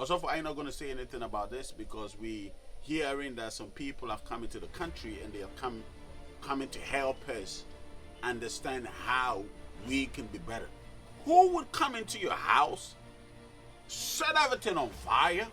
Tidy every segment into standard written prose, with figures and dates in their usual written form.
Also, I'm not going to say anything about this because we hearing that some people have come into the country and they have coming to help us understand how we can be better. Who would come into your house, set everything on fire,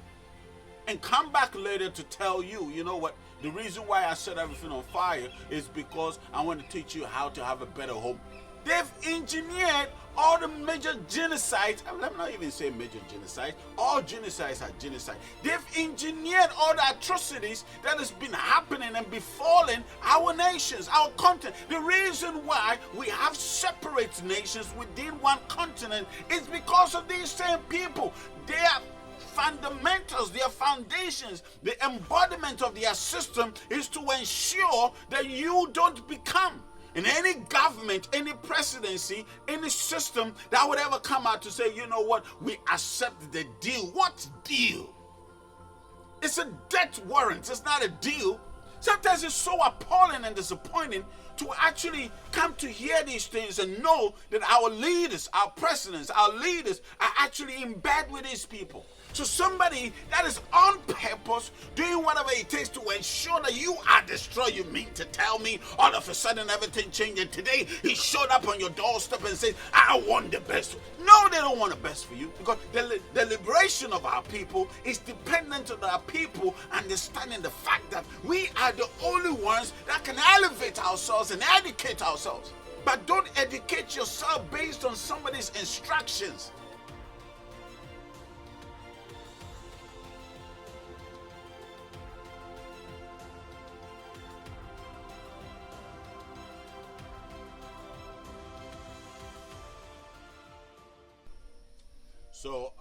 and come back later to tell you, you know what, the reason why I set everything on fire is because I want to teach you how to have a better home. They've engineered all the major genocides. Let me not even say major genocides. All genocides are genocide. They've engineered all the atrocities that has been happening and befalling our nations, our continent. The reason why we have separate nations within one continent is because of these same people. They are fundamentals, their foundations, the embodiment of their system is to ensure that you don't become in any government, any presidency, any system that would ever come out to say, you know what, we accept the deal. What deal? It's a death warrant. It's not a deal. Sometimes it's so appalling and disappointing to actually come to hear these things and know that our leaders, our presidents, our leaders are actually in bed with these people. So somebody that is on purpose doing whatever it takes to ensure that you are destroyed. You mean to tell me all of a sudden everything changed and today he showed up on your doorstep and said, I want the best. No, they don't want the best for you because the liberation of our people is dependent on our people understanding the fact that we are the only ones that can elevate ourselves and educate ourselves. But don't educate yourself based on somebody's instructions. So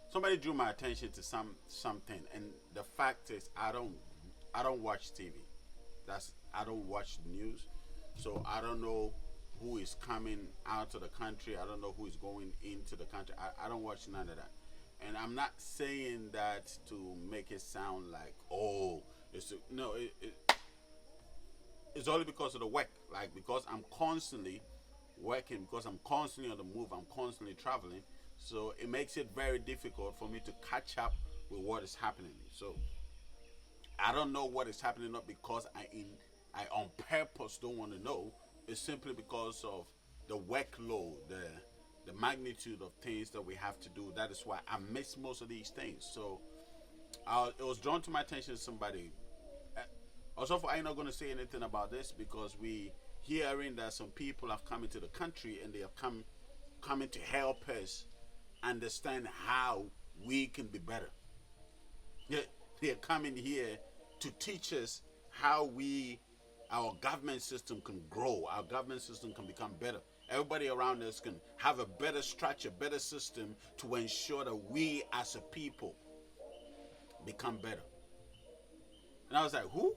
somebody drew my attention to something, and the fact is I don't watch TV. I don't watch news, so I don't know who is coming out of the country. I don't know who is going into the country. I don't watch none of that, and I'm not saying that to make it sound like it's only because of the work, like because I'm constantly working, because I'm constantly on the move, I'm constantly traveling, so it makes it very difficult for me to catch up with what is happening. So I don't know what is happening, not because I on purpose don't want to know. It's simply because of the workload, the magnitude of things that we have to do. That is why I miss most of these things. So it was drawn to my attention somebody. Also, I'm not going to say anything about this because we hearing that some people have come into the country and they have coming to help us understand how we can be better. They are coming here to teach us how our government system can grow, our government system can become better. Everybody around us can have a better structure, better system to ensure that we as a people become better. And I was like, who?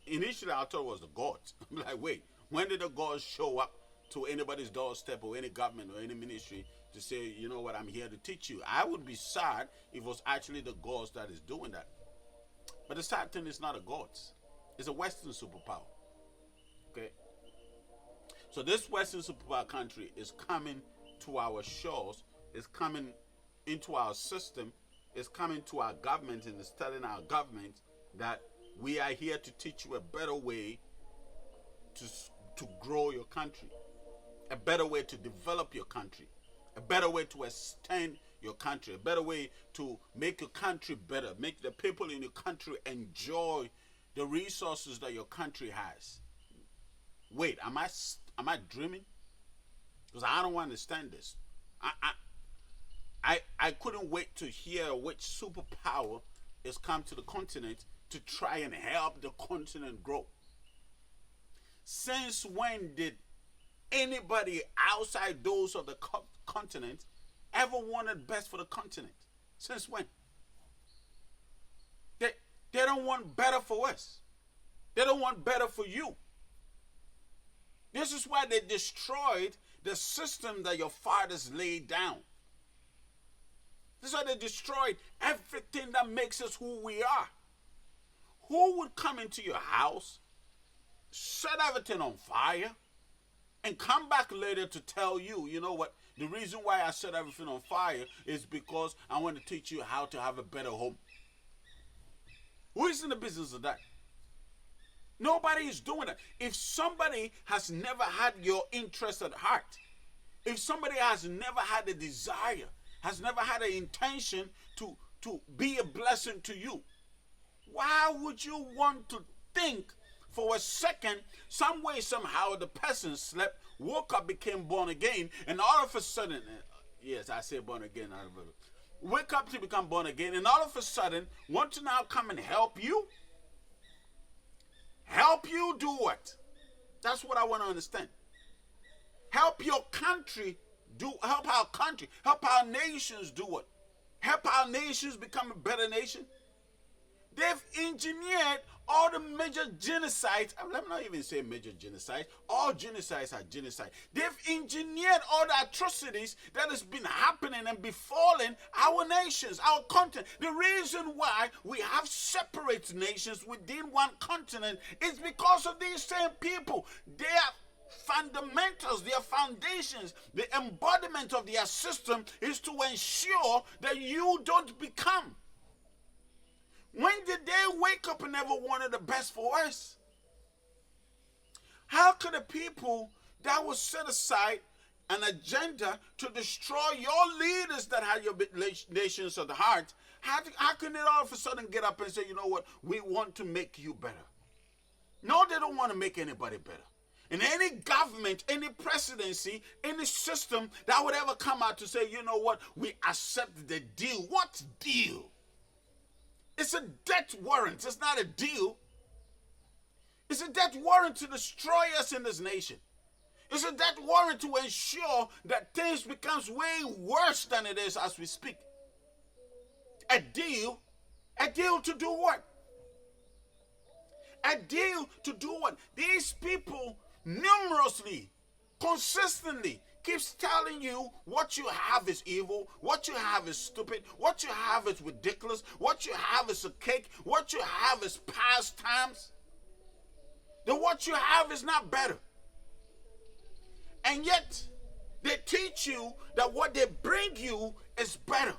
Initially, I thought it was the gods. I'm like, wait, when did the gods show up to anybody's doorstep or any government or any ministry to say, you know what, I'm here to teach you? I would be sad if it was actually the gods that is doing that. But the sad thing is not the gods. It's a Western superpower. Okay? So this Western superpower country is coming to our shores, is coming into our system, is coming to our government and is telling our government that we are here to teach you a better way to grow your country, a better way to develop your country, a better way to extend your country, a better way to make your country better, make the people in your country enjoy the resources that your country has. Wait, am I dreaming? Because I don't understand this. I couldn't wait to hear which superpower has come to the continent to try and help the continent grow. Since when did anybody outside those of the continent ever wanted best for the continent? Since when? They don't want better for us. They don't want better for you. This is why they destroyed the system that your fathers laid down. This is why they destroyed everything that makes us who we are. Who would come into your house, set everything on fire, and come back later to tell you, you know what, The reason why I set everything on fire is because I want to teach you how to have a better home. Who is in the business of that? Nobody is doing that. If somebody has never had your interest at heart, if somebody has never had a desire, has never had an intention to be a blessing to you, why would you want to think for a second, some way, somehow, the person slept, woke up, became born again, and all of a sudden, yes, I say born again, wake up to become born again, and all of a sudden, want to now come and help you? Help you do what? That's what I want to understand. Help your country do, help our country, help our nations do what? Help our nations become a better nation? They've engineered all the major genocides. Let me not even say major genocides. All genocides are genocide. They've engineered all the atrocities that has been happening and befalling our nations, our continent. The reason why we have separate nations within one continent is because of these same people. They are fundamentals, their foundations, the embodiment of their system is to ensure that you don't become. When did they wake up and never wanted the best for us? How could the people that will set aside an agenda to destroy your leaders that had your nations of the heart, how can they all of a sudden get up and say, you know what, we want to make you better? No, they don't want to make anybody better. And any government, any presidency, any system that would ever come out to say, you know what, we accept the deal. What deal? It's a death warrant. It's not a deal. It's a death warrant to destroy us in this nation. It's a death warrant to ensure that things becomes way worse than it is as we speak. A deal to do what? A deal to do what? These people numerously, consistently keeps telling you what you have is evil, what you have is stupid, what you have is ridiculous, what you have is a cake, what you have is pastimes. Then what you have is not better. And yet, they teach you that what they bring you is better.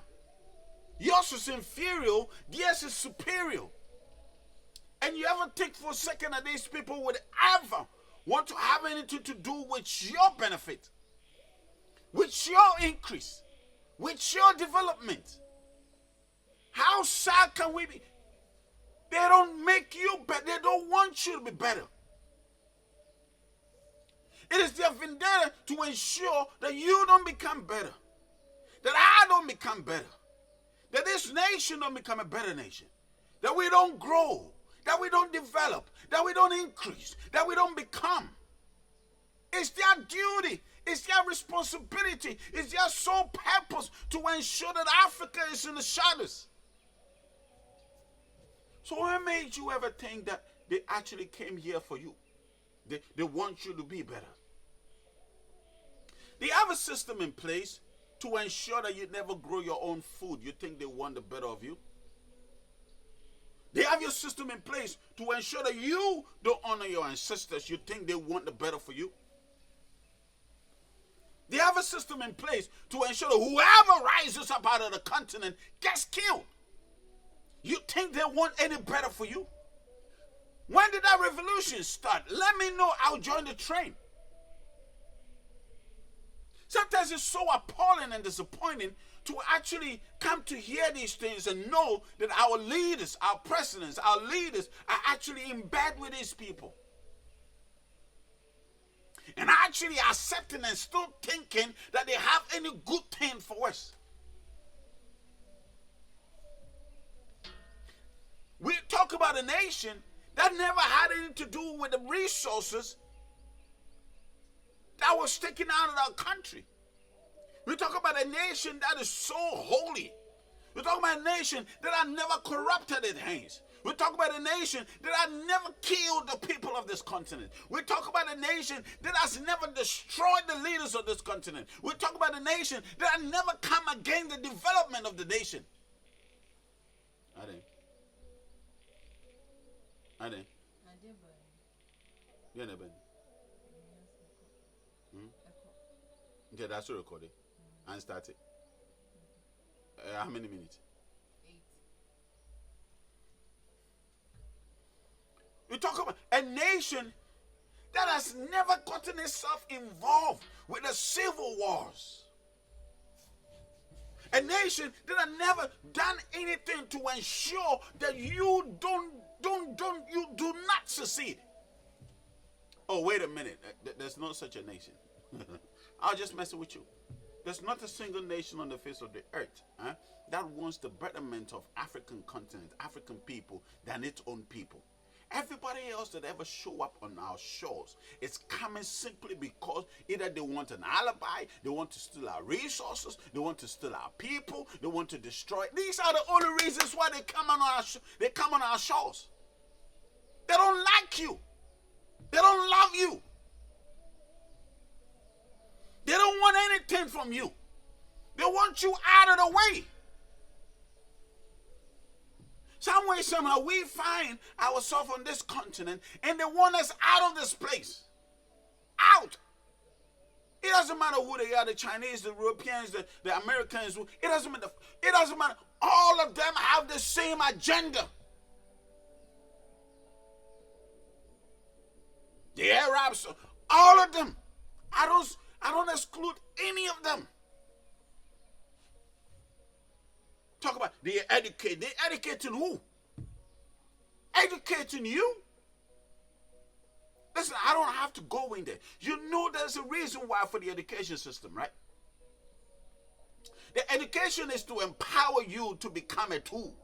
Yours is inferior, theirs is superior. And you ever think for a second that these people would ever want to have anything to do with your benefit, with your increase, with your development? How sad can we be? They don't make you better. They don't want you to be better. It is their vendetta to ensure that you don't become better, that I don't become better, that this nation don't become a better nation, that we don't grow, that we don't develop, that we don't increase, that we don't become. It's their duty. It's their responsibility. It's their sole purpose to ensure that Africa is in the shadows. So what made you ever think that they actually came here for you? They want you to be better. They have a system in place to ensure that you never grow your own food. You think they want the better of you? They have your system in place to ensure that you don't honor your ancestors. You think they want the better for you? They have a system in place to ensure that whoever rises up out of the continent gets killed. You think they want any better for you? When did that revolution start? Let me know. I'll join the train. Sometimes it's so appalling and disappointing to actually come to hear these things and know that our leaders, our presidents, our leaders are actually in bed with these people. And actually accepting and still thinking that they have any good thing for us. We talk about a nation that never had anything to do with the resources that was taken out of our country. We talk about a nation that is so holy. We talk about a nation that has never corrupted its hands. We talk about a nation that has never killed the people of this continent. We talk about a nation that has never destroyed the leaders of this continent. We talk about a nation that has never come against the development of the nation. Ade. Yeah, never. Okay, that's a recording. And started. How many minutes? 8. We talk about a nation that has never gotten itself involved with the civil wars. A nation that has never done anything to ensure that you do not succeed. Oh, wait a minute. There's no such a nation. I'll just mess with you. There's not a single nation on the face of the earth that wants the betterment of African continent, African people, than its own people. Everybody else that ever show up on our shores is coming simply because either they want an alibi, they want to steal our resources, they want to steal our people, they want to destroy. These are the only reasons why they come on our shores. They don't like you. They don't love you. They don't want anything from you. They want you out of the way. Some way, somehow, we find ourselves on this continent and they want us out of this place. Out. It doesn't matter who they are, the Chinese, the Europeans, the Americans. It doesn't matter. It doesn't matter. All of them have the same agenda. The Arabs, all of them. I don't exclude any of them. Talk about they educate. They educating who? Educating you? Listen, I don't have to go in there. You know there's a reason why for the education system, right? The education is to empower you to become a tool.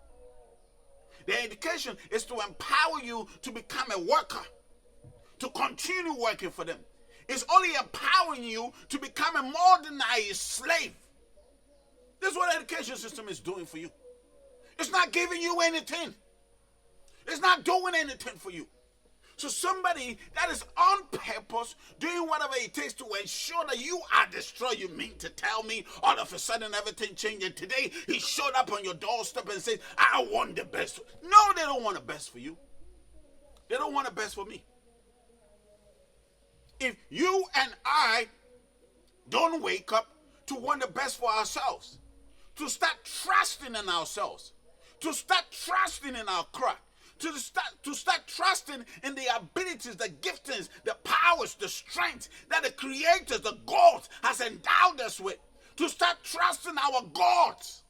The education is to empower you to become a worker, to continue working for them. It's only empowering you to become a modernized slave. This is what the education system is doing for you. It's not giving you anything. It's not doing anything for you. So somebody that is on purpose doing whatever it takes to ensure that you are destroyed, you mean to tell me all of a sudden everything changed and today he showed up on your doorstep and said, I want the best. No, they don't want the best for you. They don't want the best for me. If you and I don't wake up to want the best for ourselves, to start trusting in ourselves, to start trusting in our craft, to start trusting in the abilities, the giftings, the powers, the strength that the creators, the God has endowed us with, to start trusting our gods.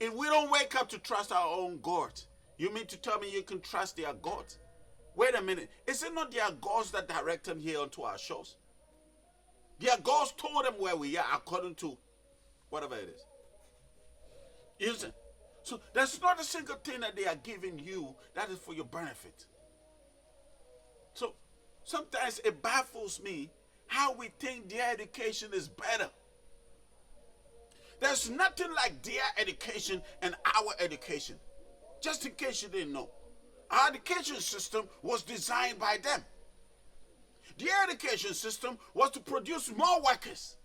If we don't wake up to trust our own God, you mean to tell me you can trust their God? Wait a minute. Is it not their gods that direct them here onto our shores? Their gods told them where we are according to whatever it is. You see? So there's not a single thing that they are giving you that is for your benefit. So sometimes it baffles me how we think their education is better. There's nothing like their education and our education. Just in case you didn't know. Our education system was designed by them. Their education system was to produce more workers.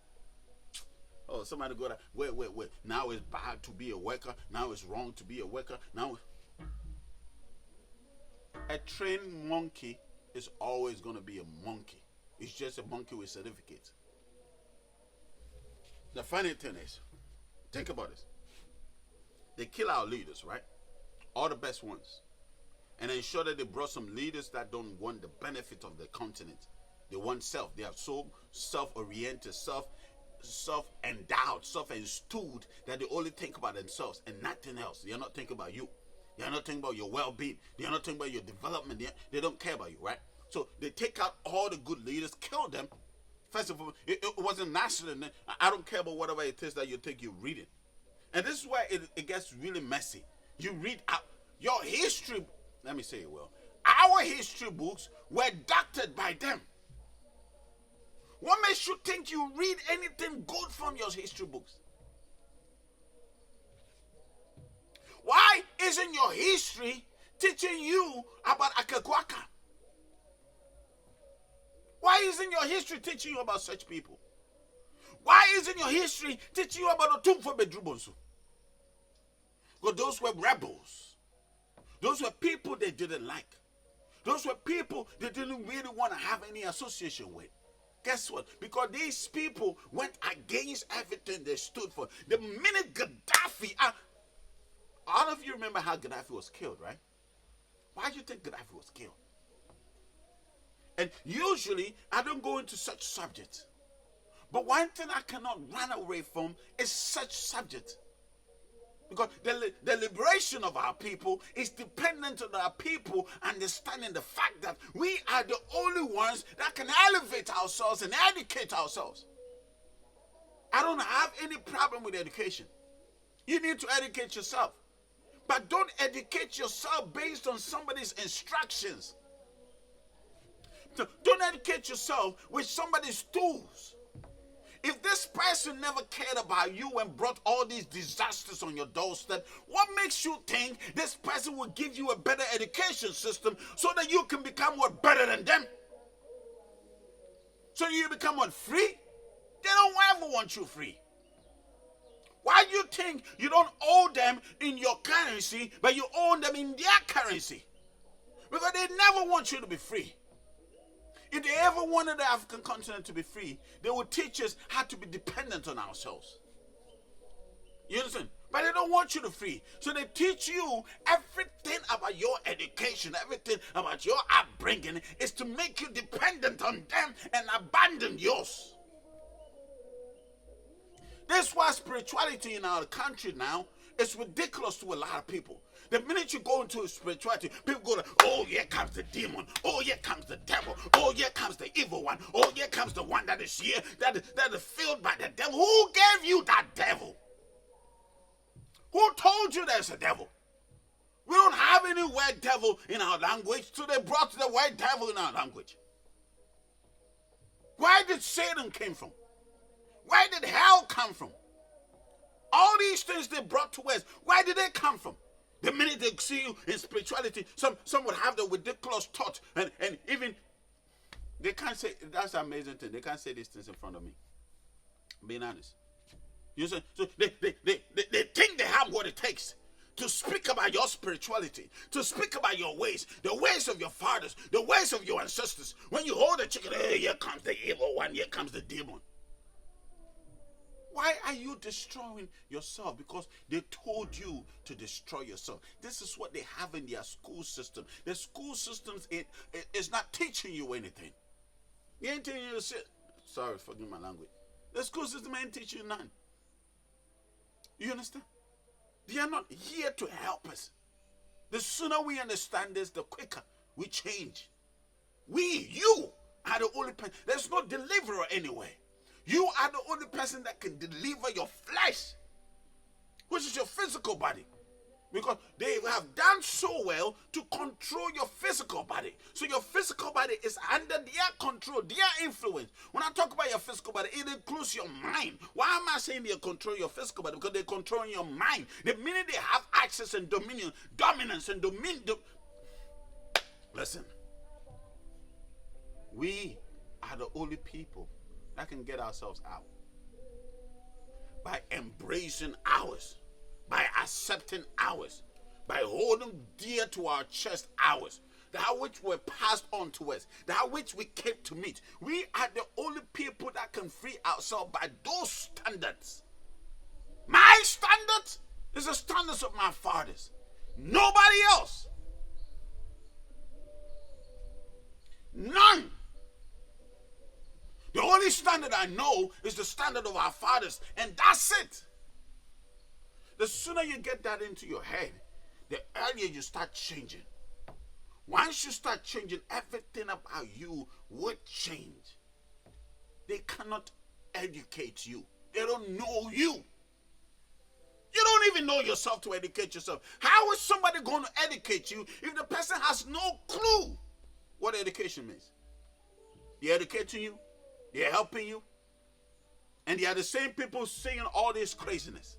Oh, somebody go there. Wait. Now it's bad to be a worker. Now it's wrong to be a worker. Now, a trained monkey is always going to be a monkey. It's just a monkey with certificates. The funny thing is, think about this. They kill our leaders, right? All the best ones. And ensure that they brought some leaders that don't want the benefit of the continent. They want self. They are so self-oriented, self-endowed, self-installed that they only think about themselves and nothing else. They are not thinking about you. They are not thinking about your well-being. They are not thinking about your development. They don't care about you, right? So they take out all the good leaders, kill them. First of all, it wasn't natural. I don't care about whatever it is that you think you're reading. And this is where it gets really messy. You read out your history. Let me say it well. Our history books were doctored by them. What makes you think you read anything good from your history books? Why isn't your history teaching you about Akakwaka? Why isn't your history teaching you about such people? Why isn't your history teaching you about Otumfo Bedrubonsu? Because those were rebels. Those were people they didn't like. Those were people they didn't really want to have any association with. Guess what? Because these people went against everything they stood for. The minute Gaddafi, all of you remember how Gaddafi was killed, right? Why do you think Gaddafi was killed? And usually, I don't go into such subjects. But one thing I cannot run away from is such subjects. Because the liberation of our people is dependent on our people understanding the fact that we are the only ones that can elevate ourselves and educate ourselves. I don't have any problem with education. You need to educate yourself. But don't educate yourself based on somebody's instructions. Don't educate yourself with somebody's tools. If this person never cared about you and brought all these disasters on your doorstep, what makes you think this person will give you a better education system so that you can become what, better than them? So you become what, free? They don't ever want you free. Why do you think you don't owe them in your currency, but you owe them in their currency? Because they never want you to be free. If they ever wanted the African continent to be free, they would teach us how to be dependent on ourselves. You understand? But they don't want you to free. So they teach you everything about your education, everything about your upbringing is to make you dependent on them and abandon yours. That's why spirituality in our country now is ridiculous to a lot of people. The minute you go into spirituality, people go, oh, here comes the demon. Oh, here comes the devil. Oh, here comes the evil one. Oh, here comes the one that is here, that is filled by the devil. Who gave you that devil? Who told you there's a devil? We don't have any word devil in our language, so they brought the word devil in our language. Where did Satan come from? Where did hell come from? All these things they brought to us, where did they come from? The minute they see you in spirituality, some would have the ridiculous thought, and even they can't say, that's an amazing thing, they can't say these things in front of me. Being honest. You see, so they think they have what it takes to speak about your spirituality, to speak about your ways, the ways of your fathers, the ways of your ancestors. When you hold the chicken, hey, here comes the evil one, here comes the demon. Why are you destroying yourself? Because they told you to destroy yourself. This is what they have in their school system. The school system is not teaching you anything. They ain't teaching you shit. Sorry, forgive my language. The school system ain't teaching you none. You understand? They are not here to help us. The sooner we understand this, the quicker we change. You are the only person. There's no deliverer anywhere. You are the only person that can deliver your flesh, which is your physical body. Because they have done so well to control your physical body. So your physical body is under their control, their influence. When I talk about your physical body, it includes your mind. Why am I saying they control your physical body? Because they control your mind. The minute they have access and dominion, dominance and dominion. Listen, we are the only people that can get ourselves out by embracing ours, by accepting ours, by holding dear to our chest ours, that which were passed on to us, that which we came to meet. We are the only people that can free ourselves by those standards. My standards is the standards of my fathers. Nobody else. None. The only standard I know is the standard of our fathers, and that's it. The sooner you get that into your head, the earlier you start changing. Once you start changing, everything about you would change. They cannot educate you. They don't know you. You don't even know yourself to educate yourself. How is somebody going to educate you if the person has no clue what education means? They're educating you. They're helping you. And they are the same people saying all this craziness.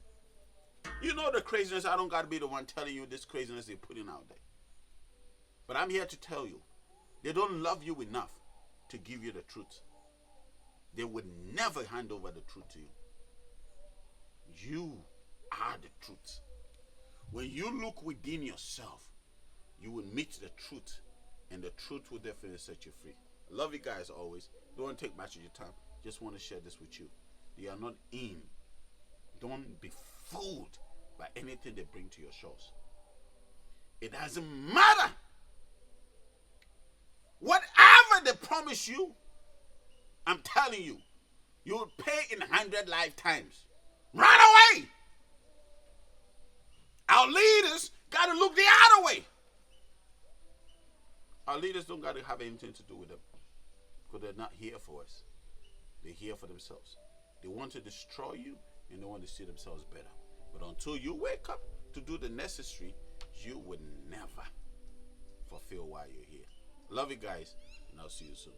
You know the craziness. I don't got to be the one telling you this craziness they're putting out there. But I'm here to tell you, they don't love you enough to give you the truth. They would never hand over the truth to you. You are the truth. When you look within yourself, you will meet the truth. And the truth will definitely set you free. I love you guys always. Don't want to take much of your time. Just want to share this with you. You are not in. Don't be fooled by anything they bring to your shores. It doesn't matter. Whatever they promise you, I'm telling you, you will pay in 100 lifetimes. Run away. Our leaders got to look the other way. Our leaders don't got to have anything to do with them, because they're not here for us. They're here for themselves. They want to destroy you, and they want to see themselves better. But until you wake up to do the necessary, you would never fulfill why you're here. Love you guys, and I'll see you soon.